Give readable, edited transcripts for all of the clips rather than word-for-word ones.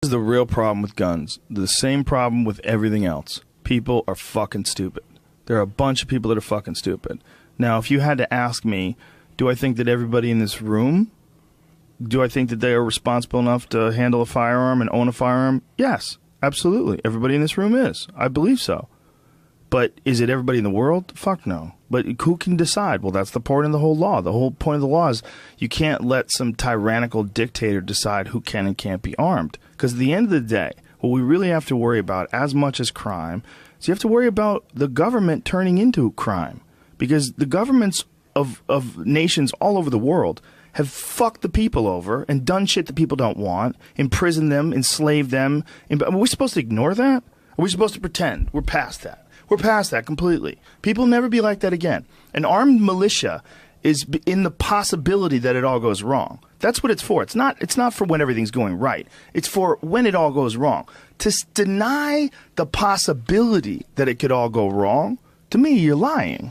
is the real problem with guns. The same problem with everything else. People are fucking stupid. There are a bunch of people that are fucking stupid. Now, if you had to ask me, do I think that everybody in this room, do I think that they are responsible enough to handle a firearm and own a firearm? Yes, absolutely. Everybody in this room is. I believe so. But is it everybody in the world? Fuck no. But who can decide? Well, that's the point of the whole law. The whole point of the law is you can't let some tyrannical dictator decide who can and can't be armed. Because at the end of the day, what we really have to worry about as much as crime is you have to worry about the government turning into crime. Because the governments of nations all over the world have fucked the people over and done shit that people don't want, imprisoned them, enslaved them. Are we supposed to ignore that? Are we supposed to pretend? We're past that. We're past that completely. People will never be like that again. An armed militia is in the possibility that it all goes wrong. That's what it's for. It's not for when everything's going right. It's for when it all goes wrong. To deny the possibility that it could all go wrong, to me, you're lying.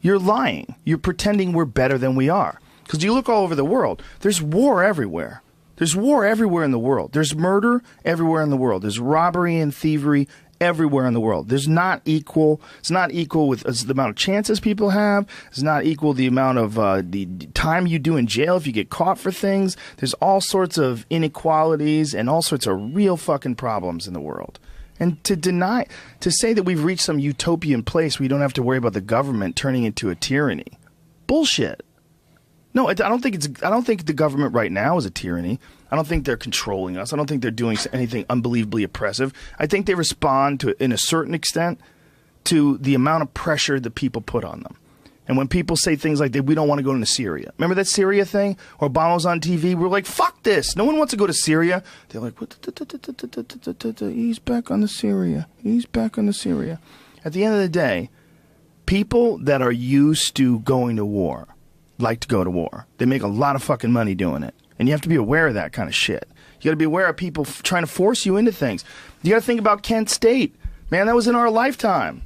You're lying. You're pretending we're better than we are. Because you look all over the world, there's war everywhere. There's war everywhere in the world. There's murder everywhere in the world. There's robbery and thievery everywhere in the world. It's not equal with the amount of chances people have. It's not equal the amount of the time you do in jail if you get caught for things. There's all sorts of inequalities and all sorts of real fucking problems in the world. And to say that we've reached some utopian place where you don't have to worry about the government turning into a tyranny. Bullshit. No, I don't think the government right now is a tyranny. I don't think they're controlling us. I don't think they're doing anything unbelievably oppressive. I think they respond to, in a certain extent, to the amount of pressure that people put on them. And when people say things like, we don't want to go into Syria. Remember that Syria thing? Or Obama was on TV? We're like, fuck this. No one wants to go to Syria. They're like, he's back on the Syria. He's back on the Syria. At the end of the day, people that are used to going to war like to go to war. They make a lot of fucking money doing it. And you have to be aware of that kind of shit. You got to be aware of people trying to force you into things. You got to think about Kent State. Man, that was in our lifetime.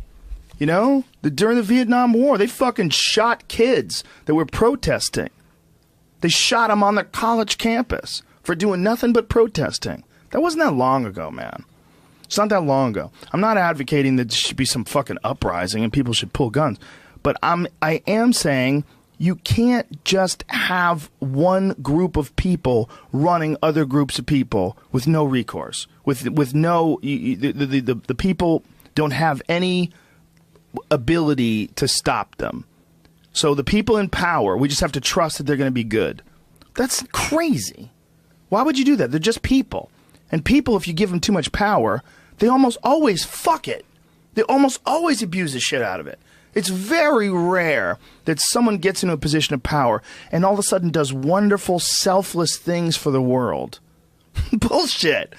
You know? During the Vietnam War, they fucking shot kids that were protesting. They shot them on the college campus for doing nothing but protesting. That wasn't that long ago, man. It's not that long ago. I'm not advocating that there should be some fucking uprising and people should pull guns. But I am saying you can't just have one group of people running other groups of people with no recourse. With no the people don't have any ability to stop them. So the people in power, we just have to trust that they're going to be good. That's crazy. Why would you do that? They're just people. And people, if you give them too much power, they almost always fuck it. They almost always abuse the shit out of it. It's very rare that someone gets into a position of power and all of a sudden does wonderful, selfless things for the world. Bullshit.